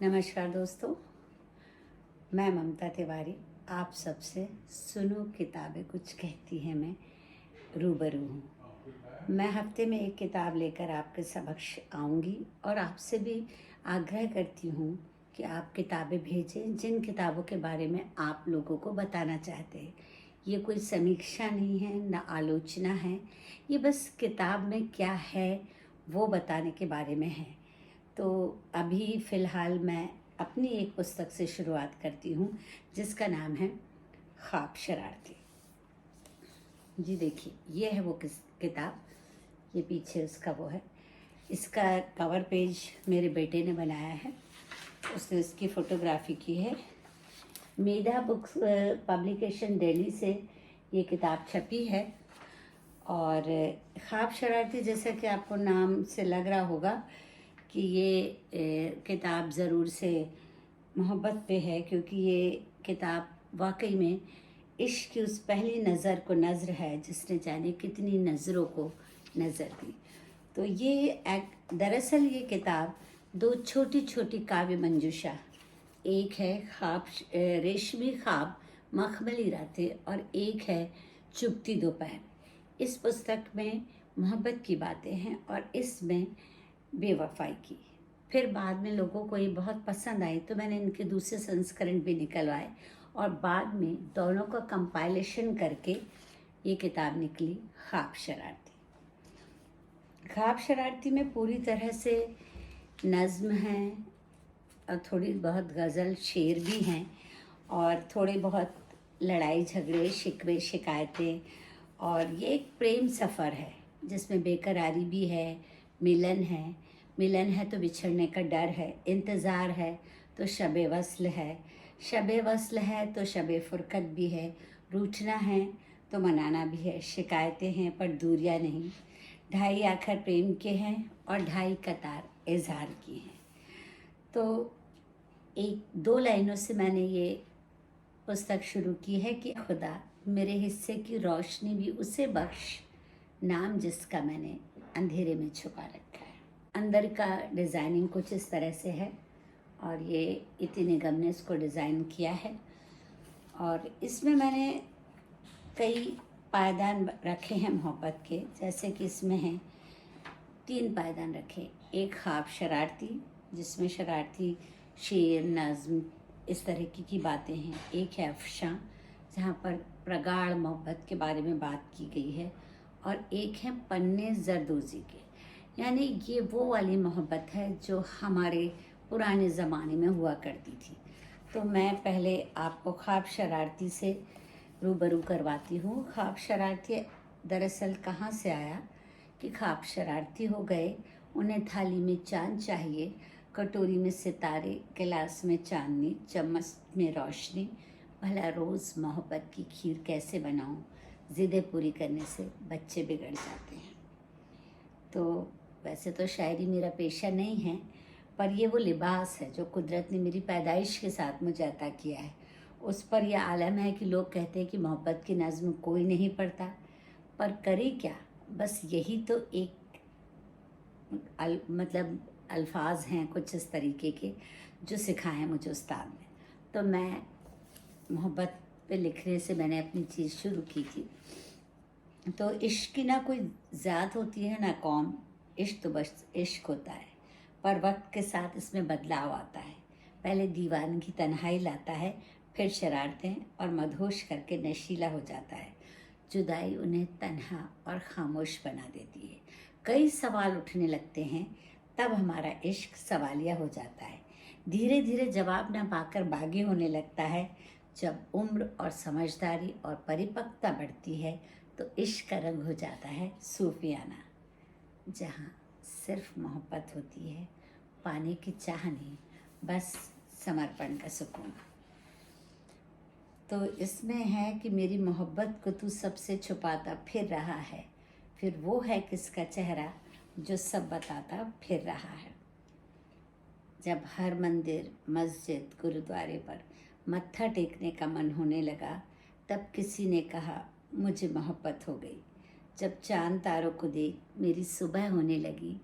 नमस्कार दोस्तों, मैं ममता तिवारी आप सबसे सुनो किताबें कुछ कहती हैं मैं रूबरू हूँ। मैं हफ्ते में एक किताब लेकर आपके समक्ष आऊँगी और आपसे भी आग्रह करती हूँ कि आप किताबें भेजें जिन किताबों के बारे में आप लोगों को बताना चाहते हैं। ये कोई समीक्षा नहीं है, न आलोचना है, ये बस किताब में क्या है वो बताने के बारे में है। तो अभी फ़िलहाल मैं अपनी एक पुस्तक से शुरुआत करती हूँ जिसका नाम है ख्वाब शरारती। जी देखिए, ये है वो किताब, ये पीछे उसका वो है। इसका कवर पेज मेरे बेटे ने बनाया है, उसने इसकी फ़ोटोग्राफी की है। मेधा बुक्स पब्लिकेशन दिल्ली से ये किताब छपी है। और ख्वाब शरारती, जैसा कि आपको नाम से लग रहा होगा कि ये किताब ज़रूर से मोहब्बत पे है, क्योंकि ये किताब वाकई में इश्क की उस पहली नज़र को नज़र है जिसने जाने कितनी नज़रों को नज़र दी। तो ये दरअसल ये किताब दो छोटी छोटी काव्य मंजूषा, एक है ख्वाब रेशमी ख्वाब मखमली रातें और एक है चुभती दोपहर। इस पुस्तक में मोहब्बत की बातें हैं और इसमें बेवफाई की। फिर बाद में लोगों को ये बहुत पसंद आई तो मैंने इनके दूसरे संस्करण भी निकलवाए और बाद में दोनों का कंपाइलेशन करके ये किताब निकली ख्वाब शरारती। ख्वाब शरारती में पूरी तरह से नज़्म है और थोड़ी बहुत गज़ल शेर भी हैं और थोड़े बहुत लड़ाई झगड़े शिकवे शिकायतें, और ये एक प्रेम सफ़र है जिसमें बेकरारी भी है, मिलन है तो बिछड़ने का डर है, इंतज़ार है तो शबे वस्ल है, शबे वस्ल है तो शबे फ़ुरक़त भी है, रूठना है तो मनाना भी है, शिकायतें हैं पर दूरियां नहीं, ढाई आखर प्रेम के हैं और ढाई कतार इज़हार की हैं। तो एक दो लाइनों से मैंने ये पुस्तक शुरू की है कि खुदा मेरे हिस्से की रोशनी भी उसे बख्श, नाम जिसका मैंने अंधेरे में छुपा रखा है। अंदर का डिज़ाइनिंग कुछ इस तरह से है और ये इति निगम ने इसको डिज़ाइन किया है। और इसमें मैंने कई पायदान रखे हैं मोहब्बत के, जैसे कि इसमें हैं 3 पायदान रखे। एक ख्वाब शरारती, जिसमें शरारती शेर नज़्म इस तरह की बातें हैं। एक है अफशां, जहाँ पर प्रगाढ़ मोहब्बत के बारे में बात की गई है। और एक है पन्ने जरदोज़ी के, यानी ये वो वाली मोहब्बत है जो हमारे पुराने ज़माने में हुआ करती थी। तो मैं पहले आपको ख्वाब शरारती से रूबरू करवाती हूँ। ख्वाब शरारती दरअसल कहाँ से आया कि ख्वाब शरारती हो गए, उन्हें थाली में चाँद चाहिए, कटोरी में सितारे, गिलास में चांदनी, चम्मच में रोशनी, भला रोज़ मोहब्बत की खीर कैसे बनाऊं, ज़िदें पूरी करने से बच्चे बिगड़ जाते हैं। तो वैसे तो शायरी मेरा पेशा नहीं है, पर ये वो लिबास है जो कुदरत ने मेरी पैदाइश के साथ मुझे अता किया है। उस पर यह आलम है कि लोग कहते हैं कि मोहब्बत की नज़्म कोई नहीं पढ़ता, पर करे क्या, बस यही तो एक मतलब अल्फाज हैं कुछ इस तरीके के जो सिखाए मुझे उस्ताद ने। तो मैं मोहब्बत पे लिखने से मैंने अपनी चीज़ शुरू की थी। तो इश्क की ना कोई ज़ात होती है ना कौम, इश्क तो बस इश्क होता है, पर वक्त के साथ इसमें बदलाव आता है। पहले दीवानगी तन्हाई लाता है, फिर शरारतें और मदहोश करके नशीला हो जाता है। जुदाई उन्हें तन्हा और खामोश बना देती है। कई सवाल उठने लगते हैं, तब हमारा इश्क सवालिया हो जाता है। धीरे धीरे जवाब न पाकर बागी होने लगता है। जब उम्र और समझदारी और परिपक्वता बढ़ती है तो इश्क का रंग हो जाता है सूफियाना, जहाँ सिर्फ मोहब्बत होती है, पाने की चाह नहीं, बस समर्पण का सुकून। तो इसमें है कि मेरी मोहब्बत को तू सबसे छुपाता फिर रहा है, फिर वो है किसका चेहरा जो सब बताता फिर रहा है। जब हर मंदिर, मस्जिद, गुरुद्वारे पर मत्था टेकने का मन होने लगा, तब किसी ने कहा मुझे मोहब्बत हो गई। जब चांद तारों को देख मेरी सुबह होने लगी,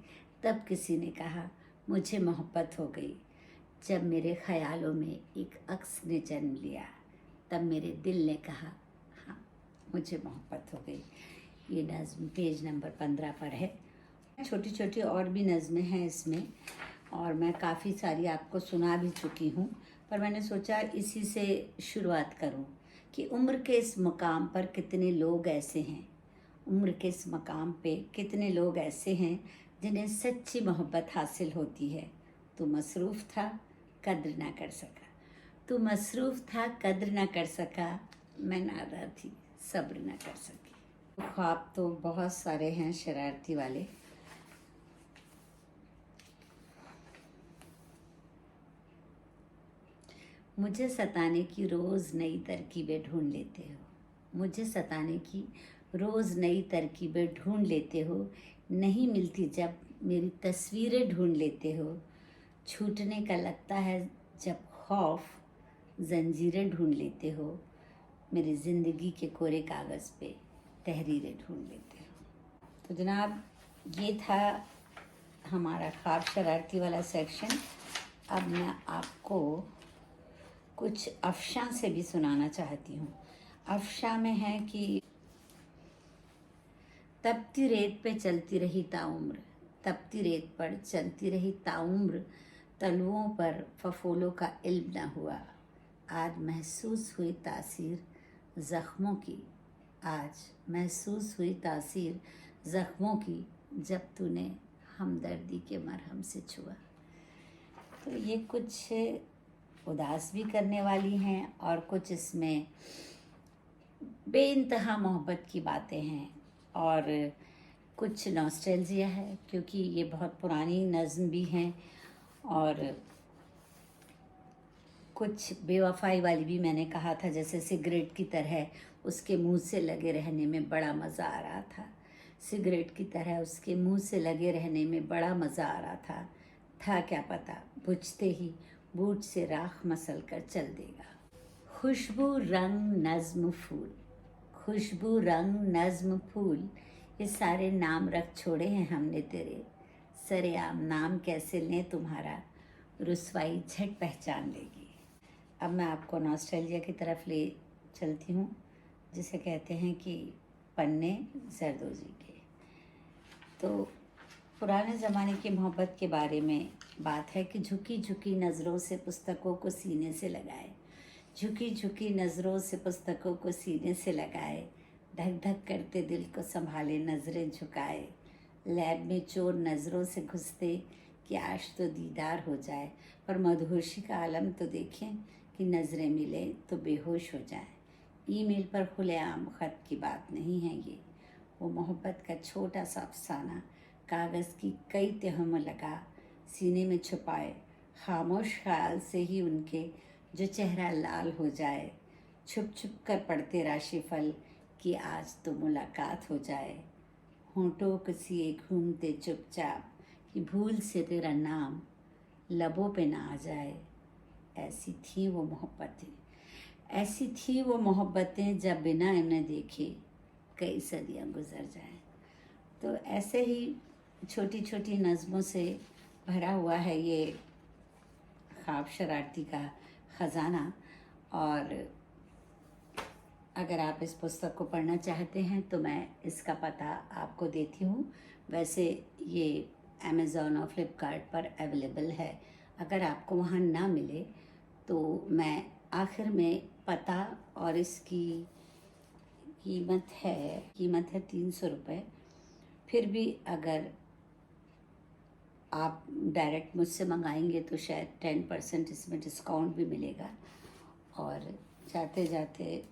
तब किसी ने कहा मुझे मोहब्बत हो गई। जब मेरे ख़यालों में एक अक्स ने जन्म लिया, तब मेरे दिल ने कहा हाँ मुझे मोहब्बत हो गई। ये नज़्म पेज नंबर 15 पर है। छोटी छोटी और भी नज़में हैं इसमें, और मैं काफ़ी सारी आपको सुना भी चुकी हूँ, पर मैंने सोचा इसी से शुरुआत करूँ कि उम्र के इस मकाम पर कितने लोग ऐसे हैं, उम्र के इस मकाम पे कितने लोग ऐसे हैं जिन्हें सच्ची मोहब्बत हासिल होती है। तू मसरूफ़ था, कद्र ना कर सका। तू मसरूफ़ था, कद्र ना कर सका। मैं नादान थी, सब्र ना कर सकी। ख्वाब तो बहुत सारे हैं शरारती वाले। मुझे सताने की रोज़ नई तरकीबें ढूंढ लेते हो। मुझे सताने की रोज़ नई तरकीबें ढूंढ लेते हो। नहीं मिलती जब मेरी तस्वीरें ढूंढ लेते हो। छूटने का लगता है जब खौफ, जंजीरें ढूंढ लेते हो। मेरी ज़िंदगी के कोरे कागज़ पे तहरीरें ढूंढ लेते हो। तो जनाब, ये था हमारा ख्वाब शरारती वाला सेक्शन। अब मैं आपको कुछ अफ़शां से भी सुनाना चाहती हूँ। अफ़शां में है कि तपती रेत पे चलती रही ताउम्र, तपती रेत पर चलती रही ताउम्र, तलुओं पर फफोलों का इल्म न हुआ। आज महसूस हुई तासीर ज़ख्मों की, आज महसूस हुई तासीर ज़ख्मों की, जब तूने हमदर्दी के मरहम से छुआ। तो ये कुछ उदास भी करने वाली हैं और कुछ इसमें बेइंतहा मोहब्बत की बातें हैं, और कुछ नॉस्टैल्जिया है क्योंकि ये बहुत पुरानी नज़्म भी हैं, और कुछ बेवफाई वाली भी मैंने कहा था, जैसे सिगरेट की तरह उसके मुंह से लगे रहने में बड़ा मज़ा आ रहा था। सिगरेट की तरह उसके मुंह से लगे रहने में बड़ा मज़ा आ रहा था क्या पता बुझते ही बूट से राख मसल कर चल देगा। खुशबू रंग नज़्म फूल, खुशबू रंग नज़्म फूल, ये सारे नाम रख छोड़े हैं हमने तेरे। सरेआम नाम कैसे लें तुम्हारा, रुसवाई झट पहचान लेगी। अब मैं आपको नॉस्टैल्जिया की तरफ ले चलती हूँ, जिसे कहते हैं कि पन्ने जरदोजी के। तो पुराने ज़माने की मोहब्बत के बारे में बात है कि झुकी झुकी नज़रों से पुस्तकों को सीने से लगाए, झुकी झुकी नज़रों से पुस्तकों को सीने से लगाए, धक धक करते दिल को संभाले नज़रें झुकाए। लैब में चोर नज़रों से घुसते कि आज तो दीदार हो जाए, पर मदहोशी का आलम तो देखें कि नज़रें मिले तो बेहोश हो जाए। ईमेल पर खुलेआम ख़त की बात नहीं है ये, वो मोहब्बत का छोटा सा अफसाना कागज़ की कई तहों में लगा, सीने में छुपाए खामोश ख्याल से ही उनके जो चेहरा लाल हो जाए। छुप छुप कर पढ़ते राशिफल कि आज तो मुलाकात हो जाए। होंठों को सिए घूमते चुपचाप कि भूल से तेरा नाम लबों पे ना आ जाए। ऐसी थी वो मोहब्बतें, ऐसी थी वो मोहब्बतें, जब बिना इन्हें देखे कई सदियां गुजर जाएं। तो ऐसे ही छोटी छोटी नज़मों से भरा हुआ है ये ख्वाब शरारती का ख़जाना। और अगर आप इस पुस्तक को पढ़ना चाहते हैं तो मैं इसका पता आपको देती हूँ। वैसे ये अमेज़ॉन और फ्लिपकार्ट पर अवेलेबल है। अगर आपको वहाँ ना मिले तो मैं आखिर में पता और इसकी कीमत है 300 रुपये। फिर भी अगर आप डायरेक्ट मुझसे मंगाएंगे तो शायद 10% इसमें डिस्काउंट भी मिलेगा। और जाते जाते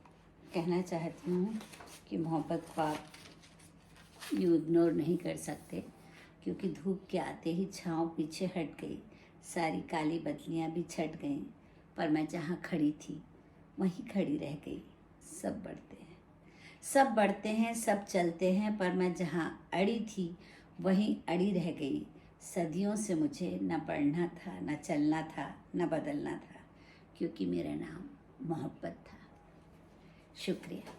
कहना चाहती हूँ कि मोहब्बत को आप यूँ इग्नोर नहीं कर सकते, क्योंकि धूप के आते ही छाँव पीछे हट गई, सारी काली बदलियाँ भी छट गईं, पर मैं जहाँ खड़ी थी वहीं खड़ी रह गई। सब बढ़ते हैं, सब बढ़ते हैं, सब चलते हैं, पर मैं जहाँ अड़ी थी वहीं अड़ी रह गई। सदियों से मुझे न बढ़ना था, न चलना था, न बदलना था, क्योंकि मेरा नाम मोहब्बत था। शुक्रिया।